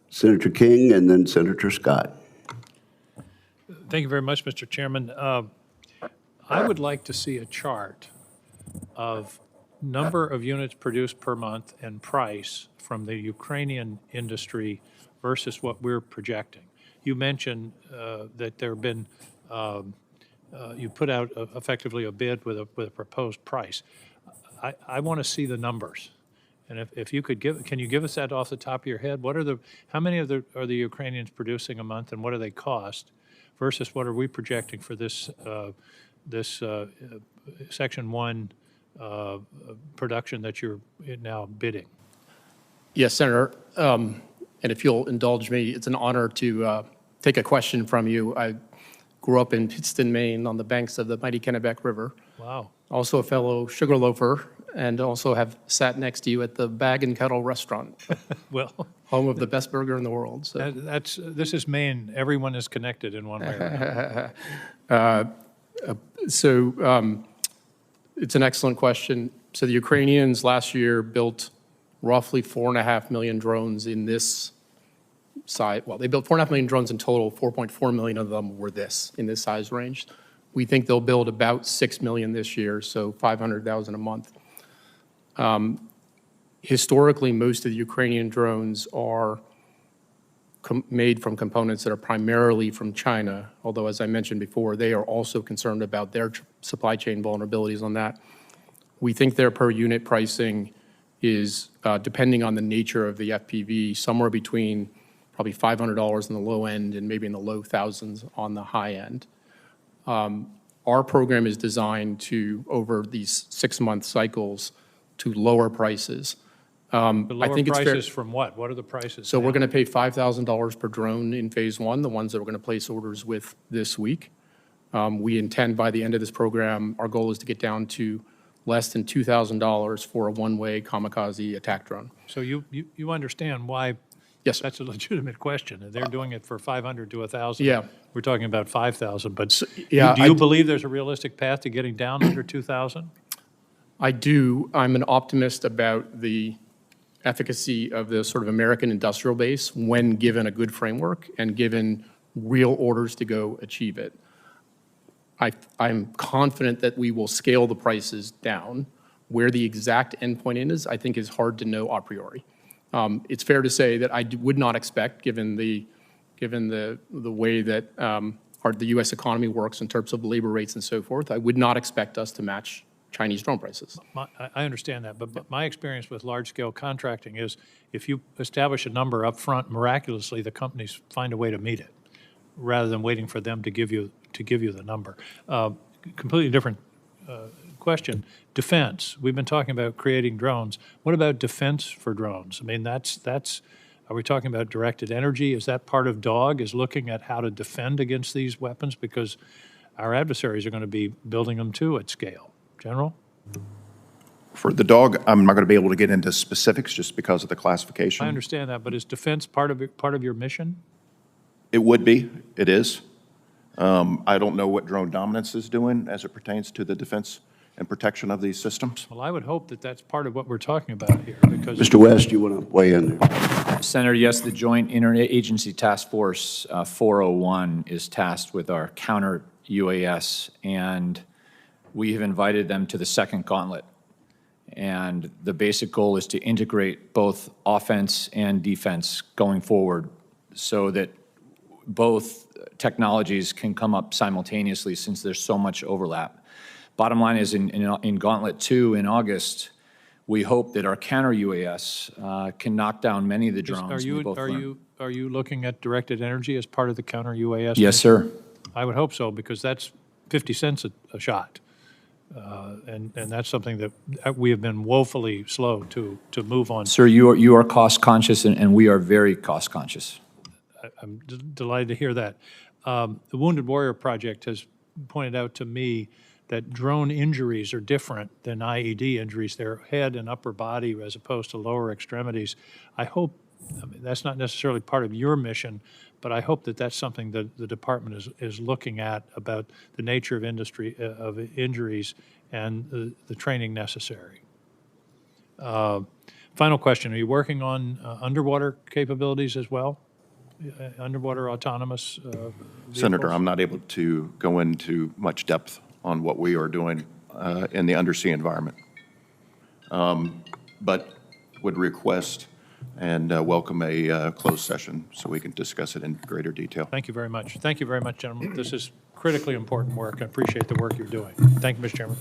Senator King and then Senator Scott. Thank you very much, Mr. Chairman. I would like to see a chart of number of units produced per month and price from the Ukrainian industry versus what we're projecting. You mentioned that there have been, you put out effectively a bid with a proposed price. I want to see the numbers. And if you could can you give us that off the top of your head? How many are the Ukrainians producing a month, and what do they cost versus what are we projecting for this Section 1 production that you're now bidding? Yes, Senator. And if you'll indulge me, it's an honor to take a question from you. I grew up in Pittston, Maine, on the banks of the mighty Kennebec River. Wow. Also a fellow sugar loafer, and also have sat next to you at the Bag and Kettle restaurant. Well, home of the best burger in the world. So. This is Maine. Everyone is connected in one way or another. It's an excellent question. So the Ukrainians last year built roughly 4.5 million drones in this size. Well, they built 4.5 million drones in total. 4.4 million of them were in this size range. We think they'll build about 6 million this year, so 500,000 a month. Historically, most of the Ukrainian drones are made from components that are primarily from China, although, as I mentioned before, they are also concerned about their supply chain vulnerabilities on that. We think their per unit pricing is, depending on the nature of the FPV, somewhere between probably $500 on the low end and maybe in the low thousands on the high end. Our program is designed to, over these 6-month cycles, to lower prices. I think it's prices from what? What are the prices? So now? We're going to pay $5,000 per drone in phase 1, the ones that we're going to place orders with this week. We intend by the end of this program, our goal is to get down to less than $2,000 for a one-way kamikaze attack drone. So you understand why? Yes. That's a legitimate question. They're doing it for 500 to 1,000. Yeah. We're talking about 5,000. But so, yeah, do you believe there's a realistic path to getting down under 2,000? I do. I'm an optimist about the efficacy of the sort of American industrial base when given a good framework and given real orders to go achieve it. I'm confident that we will scale the prices down. Where the exact endpoint is, I think is hard to know a priori. It's fair to say that I would not expect, given the way that the U.S. economy works in terms of labor rates and so forth, I would not expect us to match Chinese drone prices. I understand that, but my experience with large-scale contracting is if you establish a number up front, miraculously the companies find a way to meet it, rather than waiting for them to give you the number. Completely different question. Defense. We've been talking about creating drones. What about defense for drones? I mean, are we talking about directed energy? Is that part of DoD, is looking at how to defend against these weapons? Because our adversaries are going to be building them too at scale. General? For the DoD, I'm not going to be able to get into specifics just because of the classification. I understand that, but is defense part of your mission? It would be. It is. I don't know what drone dominance is doing as it pertains to the defense and protection of these systems. Well, I would hope that that's part of what we're talking about here. Because Mr. West, you want to weigh in there? Senator, yes, the Joint Interagency Task Force 401 is tasked with our counter UAS, and we have invited them to the second gauntlet. And the basic goal is to integrate both offense and defense going forward so that both technologies can come up simultaneously since there's so much overlap. Bottom line is in Gauntlet 2 in August, we hope that our counter UAS can knock down many of the drones. Are you looking at directed energy as part of the counter UAS? Yes, sir. I would hope so, because that's 50 cents a shot. And that's something that we have been woefully slow to move on. Sir, you are cost conscious, and we are very cost conscious. I'm delighted to hear that. The Wounded Warrior Project has pointed out to me that drone injuries are different than IED injuries. They're head and upper body as opposed to lower extremities. I hope, I mean, that's not necessarily part of your mission, but I hope that that's something that the department is looking at about the nature of injuries and the training necessary. Final question, are you working on underwater capabilities as well? Underwater autonomous Senator, vehicles? I'm not able to go into much depth on what we are doing in the undersea environment, but would request and welcome a closed session so we can discuss it in greater detail. Thank you very much. Thank you very much, gentlemen. This is critically important work. I appreciate the work you're doing. Thank you, Mr. Chairman.